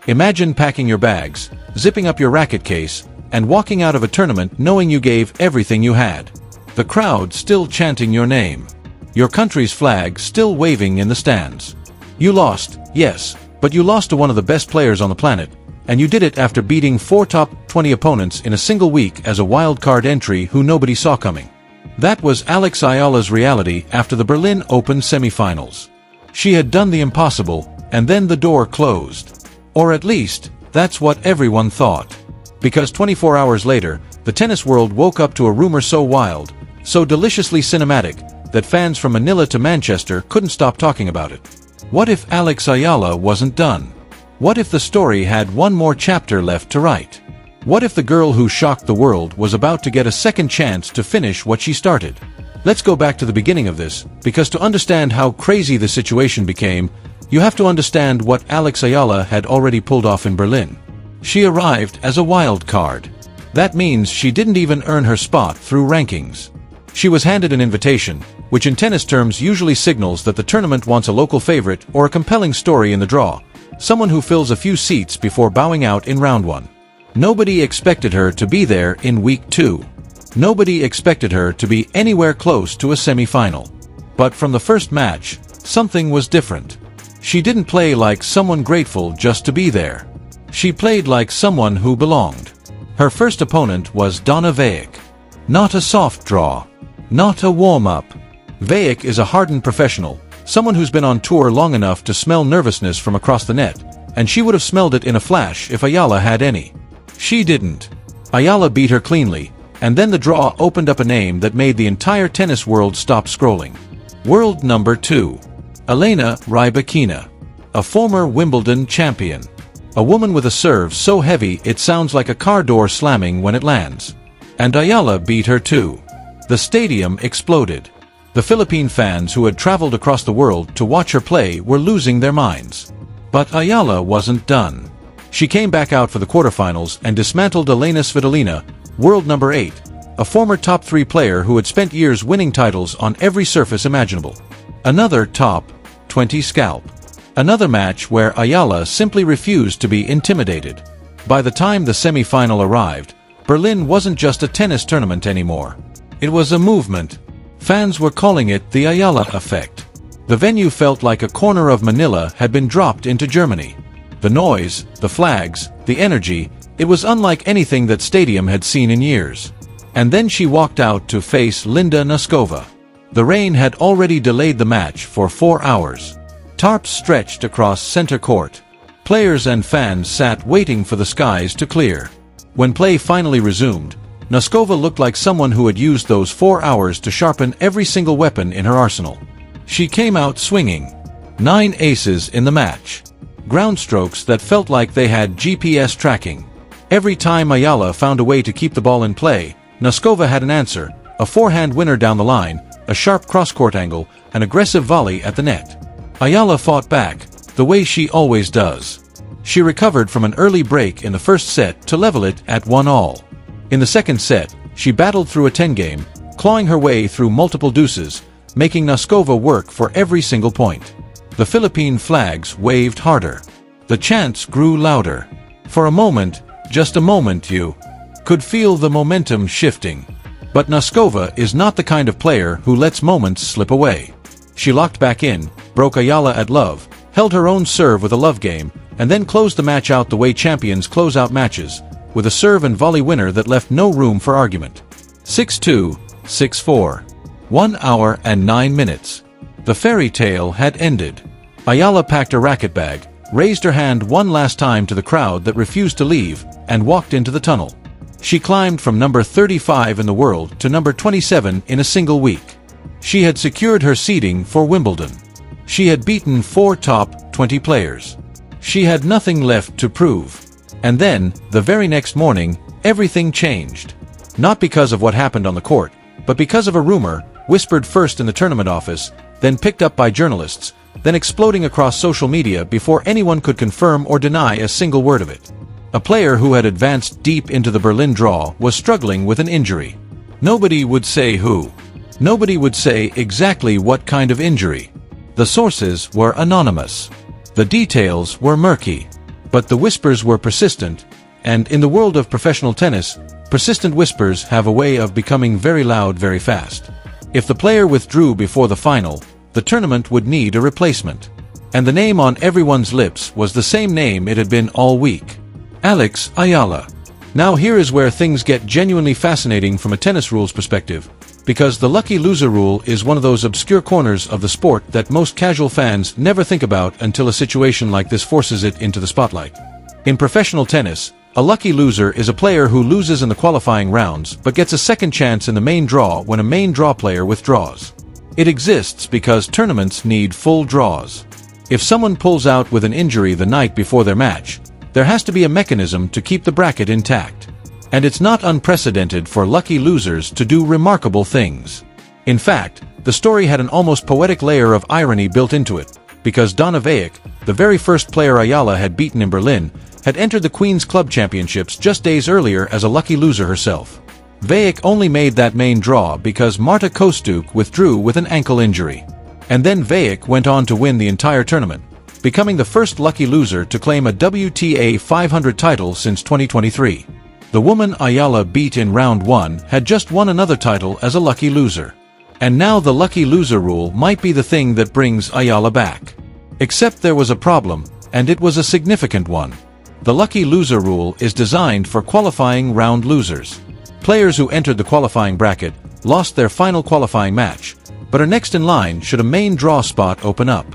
Imagine packing your bags, zipping up your racket case, and walking out of a tournament knowing you gave everything you had. The crowd still chanting your name. Your country's flag still waving in the stands. You lost, yes, but you lost to one of the best players on the planet, and you did it after beating 4 top 20 opponents in a single week as a wild card entry who nobody saw coming. That was Alex Eala's reality after the Berlin Open semifinals. She had done the impossible, and then the door closed. Or at least, that's what everyone thought. Because 24 hours later, the tennis world woke up to a rumor so wild, so deliciously cinematic, that fans from Manila to Manchester couldn't stop talking about it. What if Alex Eala wasn't done? What if the story had one more chapter left to write? What if the girl who shocked the world was about to get a second chance to finish what she started? Let's go back to the beginning of this, because to understand how crazy the situation became, you have to understand what Alex Eala had already pulled off in Berlin. She arrived as a wild card. That means she didn't even earn her spot through rankings. She was handed an invitation, which in tennis terms usually signals that the tournament wants a local favorite or a compelling story in the draw, someone who fills a few seats before bowing out in round 1. Nobody expected her to be there in week 2. Nobody expected her to be anywhere close to a semi-final. But from the first match, something was different. She didn't play like someone grateful just to be there. She played like someone who belonged. Her first opponent was Donna Vejic. Not a soft draw. Not a warm-up. Vejic is a hardened professional, someone who's been on tour long enough to smell nervousness from across the net, and she would have smelled it in a flash if Eala had any. She didn't. Eala beat her cleanly, and then the draw opened up a name that made the entire tennis world stop scrolling. World number 2. Elena Rybakina. A former Wimbledon champion. A woman with a serve so heavy it sounds like a car door slamming when it lands. And Eala beat her too. The stadium exploded. The Philippine fans who had traveled across the world to watch her play were losing their minds. But Eala wasn't done. She came back out for the quarterfinals and dismantled Elena Svitolina, world number 8, a former top 3 player who had spent years winning titles on every surface imaginable. Another top 20 scalp. Another match where Eala simply refused to be intimidated. By the time the semi-final arrived, Berlin wasn't just a tennis tournament anymore. It was a movement. Fans were calling it the Eala effect. The venue felt like a corner of Manila had been dropped into Germany. The noise, the flags, the energy, it was unlike anything that stadium had seen in years. And then she walked out to face Linda Noskova. The rain had already delayed the match for 4 hours. Tarps stretched across center court. Players and fans sat waiting for the skies to clear. When play finally resumed, Noskova looked like someone who had used those 4 hours to sharpen every single weapon in her arsenal. She came out swinging. 9 aces in the match. Ground strokes that felt like they had GPS tracking. Every time Eala found a way to keep the ball in play, Noskova had an answer, a forehand winner down the line, a sharp cross-court angle, an aggressive volley at the net. Eala fought back, the way she always does. She recovered from an early break in the first set to level it at 1-all. In the second set, she battled through a 10-game, clawing her way through multiple deuces, making Noskova work for every single point. The Philippine flags waved harder. The chants grew louder. For a moment, just a moment, you could feel the momentum shifting. But Noskova is not the kind of player who lets moments slip away. She locked back in, broke Eala at love, held her own serve with a love game, and then closed the match out the way champions close out matches, with a serve and volley winner that left no room for argument. 6-2, 6-4. 1 hour and 9 minutes. The fairy tale had ended. Eala packed her racket bag, raised her hand one last time to the crowd that refused to leave, and walked into the tunnel. She climbed from number 35 in the world to number 27 in a single week. She had secured her seeding for Wimbledon. She had beaten 4 top 20 players. She had nothing left to prove. And then, the very next morning, everything changed. Not because of what happened on the court, but because of a rumor, whispered first in the tournament office, then picked up by journalists, then exploding across social media before anyone could confirm or deny a single word of it. A player who had advanced deep into the Berlin draw was struggling with an injury. Nobody would say who. Nobody would say exactly what kind of injury. The sources were anonymous. The details were murky. But the whispers were persistent, and in the world of professional tennis, persistent whispers have a way of becoming very loud very fast. If the player withdrew before the final, the tournament would need a replacement. And the name on everyone's lips was the same name it had been all week. Alex Eala. Now here is where things get genuinely fascinating from a tennis rules perspective, because the lucky loser rule is one of those obscure corners of the sport that most casual fans never think about until a situation like this forces it into the spotlight. In professional tennis, a lucky loser is a player who loses in the qualifying rounds but gets a second chance in the main draw when a main draw player withdraws. It exists because tournaments need full draws. If someone pulls out with an injury the night before their match, there has to be a mechanism to keep the bracket intact. And it's not unprecedented for lucky losers to do remarkable things. In fact, the story had an almost poetic layer of irony built into it, because Donna Vejic, the very first player Eala had beaten in Berlin, had entered the Queen's Club Championships just days earlier as a lucky loser herself. Vejic only made that main draw because Marta Kostyuk withdrew with an ankle injury. And then Vejic went on to win the entire tournament, becoming the first lucky loser to claim a WTA 500 title since 2023. The woman Eala beat in round 1 had just won another title as a lucky loser. And now the lucky loser rule might be the thing that brings Eala back. Except there was a problem, and it was a significant one. The lucky loser rule is designed for qualifying round losers. Players who entered the qualifying bracket lost their final qualifying match, but are next in line should a main draw spot open up.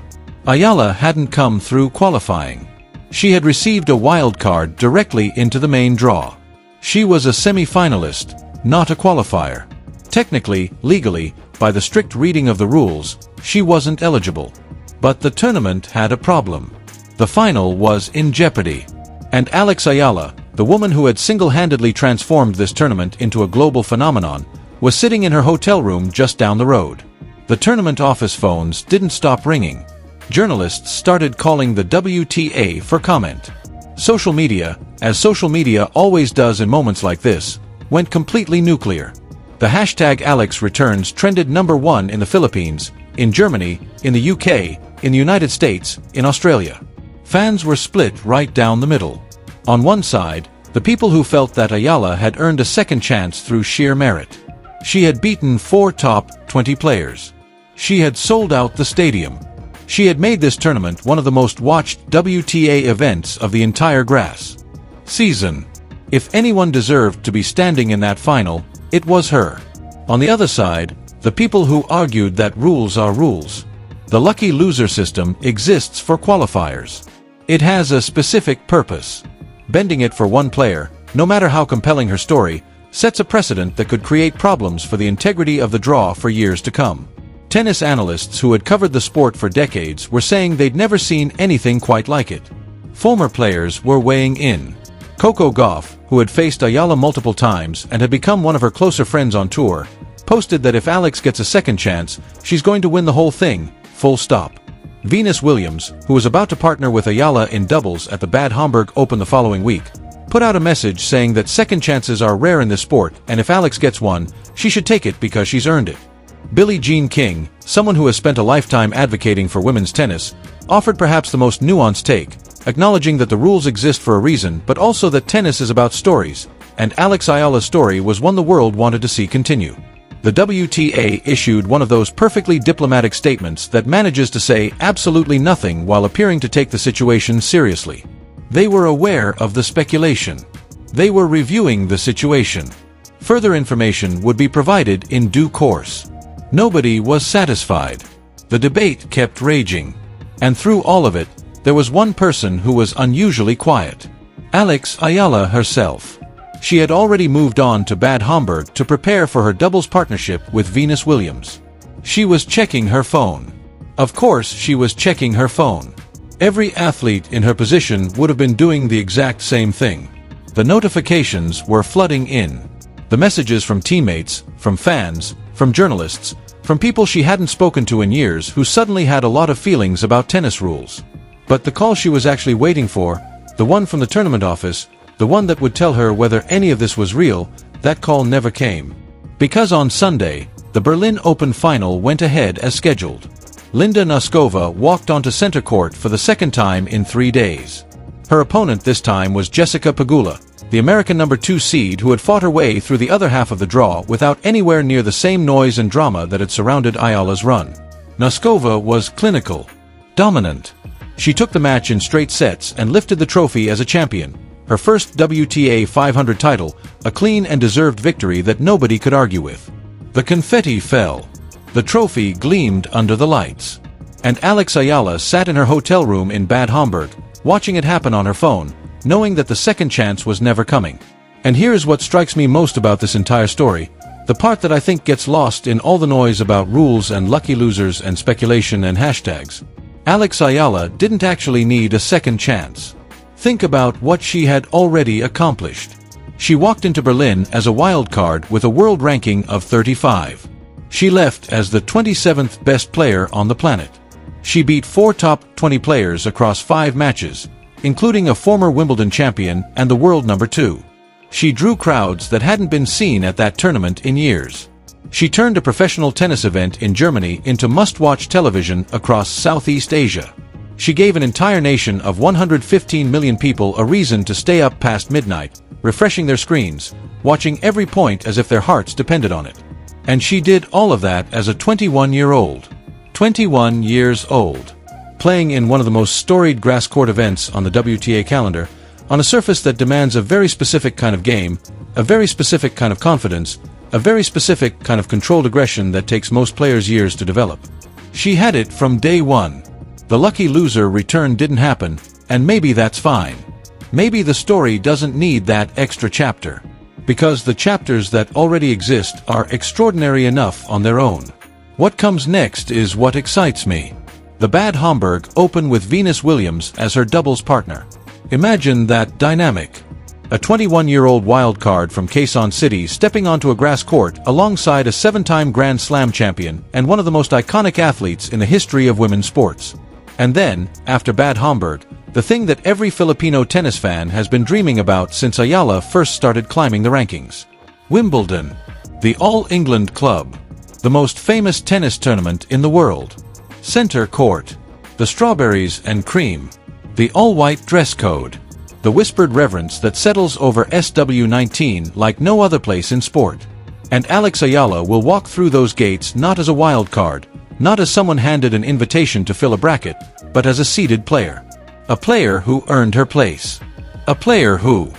Eala hadn't come through qualifying. She had received a wild card directly into the main draw. She was a semi-finalist, not a qualifier. Technically, legally, by the strict reading of the rules, she wasn't eligible. But the tournament had a problem. The final was in jeopardy. And Alex Eala, the woman who had single-handedly transformed this tournament into a global phenomenon, was sitting in her hotel room just down the road. The tournament office phones didn't stop ringing. Journalists started calling the WTA for comment. Social media, as social media always does in moments like this, went completely nuclear. The hashtag Alex Returns trended #1 in the Philippines, in Germany, in the UK, in the United States, in Australia. Fans were split right down the middle. On one side, the people who felt that Eala had earned a second chance through sheer merit. She had beaten 4 top 20 players. She had sold out the stadium. She had made this tournament one of the most watched WTA events of the entire grass season. If anyone deserved to be standing in that final, it was her. On the other side, the people who argued that rules are rules. The lucky loser system exists for qualifiers. It has a specific purpose. Bending it for one player, no matter how compelling her story, sets a precedent that could create problems for the integrity of the draw for years to come. Tennis analysts who had covered the sport for decades were saying they'd never seen anything quite like it. Former players were weighing in. Coco Gauff, who had faced Eala multiple times and had become one of her closer friends on tour, posted that if Alex gets a second chance, she's going to win the whole thing, full stop. Venus Williams, who was about to partner with Eala in doubles at the Bad Homburg Open the following week, put out a message saying that second chances are rare in this sport, and if Alex gets one, she should take it because she's earned it. Billie Jean King, someone who has spent a lifetime advocating for women's tennis, offered perhaps the most nuanced take, acknowledging that the rules exist for a reason but also that tennis is about stories, and Alex Eala's story was one the world wanted to see continue. The WTA issued one of those perfectly diplomatic statements that manages to say absolutely nothing while appearing to take the situation seriously. They were aware of the speculation. They were reviewing the situation. Further information would be provided in due course. Nobody was satisfied. The debate kept raging. And through all of it, there was one person who was unusually quiet. Alex Eala herself. She had already moved on to Bad Homburg to prepare for her doubles partnership with Venus Williams. She was checking her phone. Of course she was checking her phone. Every athlete in her position would have been doing the exact same thing. The notifications were flooding in. The messages from teammates, from fans, from journalists, from people she hadn't spoken to in years who suddenly had a lot of feelings about tennis rules. But the call she was actually waiting for, the one from the tournament office, the one that would tell her whether any of this was real, that call never came. Because on Sunday, the Berlin Open final went ahead as scheduled. Linda Noskova walked onto center court for the second time in 3 days. Her opponent this time was Jessica Pegula, the American number 2 seed who had fought her way through the other half of the draw without anywhere near the same noise and drama that had surrounded Eala's run. Noskova was clinical, dominant. She took the match in straight sets and lifted the trophy as a champion, her first WTA 500 title, a clean and deserved victory that nobody could argue with. The confetti fell. The trophy gleamed under the lights. And Alex Eala sat in her hotel room in Bad Homburg, watching it happen on her phone, knowing that the second chance was never coming. And here's what strikes me most about this entire story, the part that I think gets lost in all the noise about rules and lucky losers and speculation and hashtags. Alex Eala didn't actually need a second chance. Think about what she had already accomplished. She walked into Berlin as a wild card with a world ranking of 35. She left as the 27th best player on the planet. She beat 4 top 20 players across 5 matches, including a former Wimbledon champion and the world number 2. She drew crowds that hadn't been seen at that tournament in years. She turned a professional tennis event in Germany into must-watch television across Southeast Asia. She gave an entire nation of 115 million people a reason to stay up past midnight, refreshing their screens, watching every point as if their hearts depended on it. And she did all of that as a 21-year-old. 21 years old. Playing in one of the most storied grass court events on the WTA calendar, on a surface that demands a very specific kind of game, a very specific kind of confidence, a very specific kind of controlled aggression that takes most players years to develop. She had it from day one. The lucky loser return didn't happen, and maybe that's fine. Maybe the story doesn't need that extra chapter. Because the chapters that already exist are extraordinary enough on their own. What comes next is what excites me. The Bad Homburg Open with Venus Williams as her doubles partner. Imagine that dynamic. A 21-year-old wild card from Quezon City stepping onto a grass court alongside a 7-time Grand Slam champion and one of the most iconic athletes in the history of women's sports. And then, after Bad Homburg, the thing that every Filipino tennis fan has been dreaming about since Eala first started climbing the rankings. Wimbledon. The All-England Club. The most famous tennis tournament in the world. Center court. The strawberries and cream. The all-white dress code. The whispered reverence that settles over SW19 like no other place in sport. And Alex Eala will walk through those gates not as a wild card, not as someone handed an invitation to fill a bracket, but as a seeded player. A player who earned her place. A player who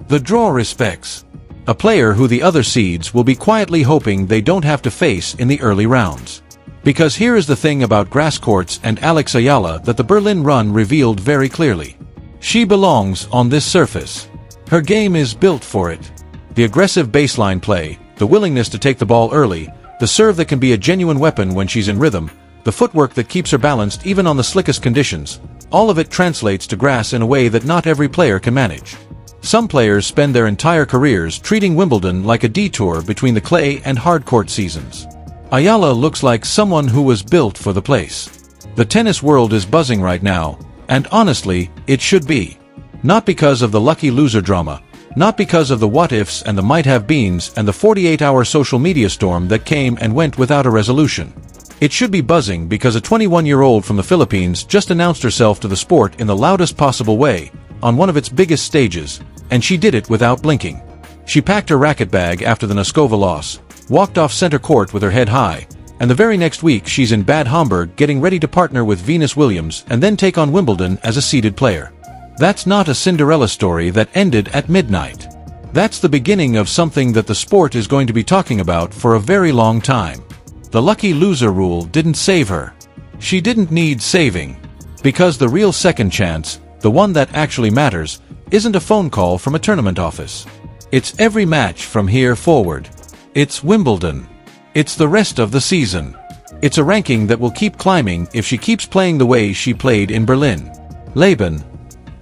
the draw respects. A player who the other seeds will be quietly hoping they don't have to face in the early rounds. Because here is the thing about grass courts and Alex Eala that the Berlin run revealed very clearly. She belongs on this surface. Her game is built for it. The aggressive baseline play, the willingness to take the ball early, the serve that can be a genuine weapon when she's in rhythm, the footwork that keeps her balanced even on the slickest conditions, all of it translates to grass in a way that not every player can manage. Some players spend their entire careers treating Wimbledon like a detour between the clay and hard court seasons. Eala looks like someone who was built for the place. The tennis world is buzzing right now, and honestly, it should be. Not because of the lucky loser drama, not because of the what-ifs and the might-have-beens and the 48-hour social media storm that came and went without a resolution. It should be buzzing because a 21-year-old from the Philippines just announced herself to the sport in the loudest possible way, on one of its biggest stages, and she did it without blinking. She packed her racket bag after the Noskova loss, walked off center court with her head high, and the very next week she's in Bad Homburg getting ready to partner with Venus Williams and then take on Wimbledon as a seeded player. That's not a Cinderella story that ended at midnight. That's the beginning of something that the sport is going to be talking about for a very long time. The lucky loser rule didn't save her. She didn't need saving. Because the real second chance, the one that actually matters, isn't a phone call from a tournament office. It's every match from here forward. It's Wimbledon. It's the rest of the season. It's a ranking that will keep climbing if she keeps playing the way she played in Berlin. Laban.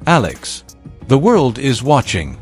Alex. The world is watching.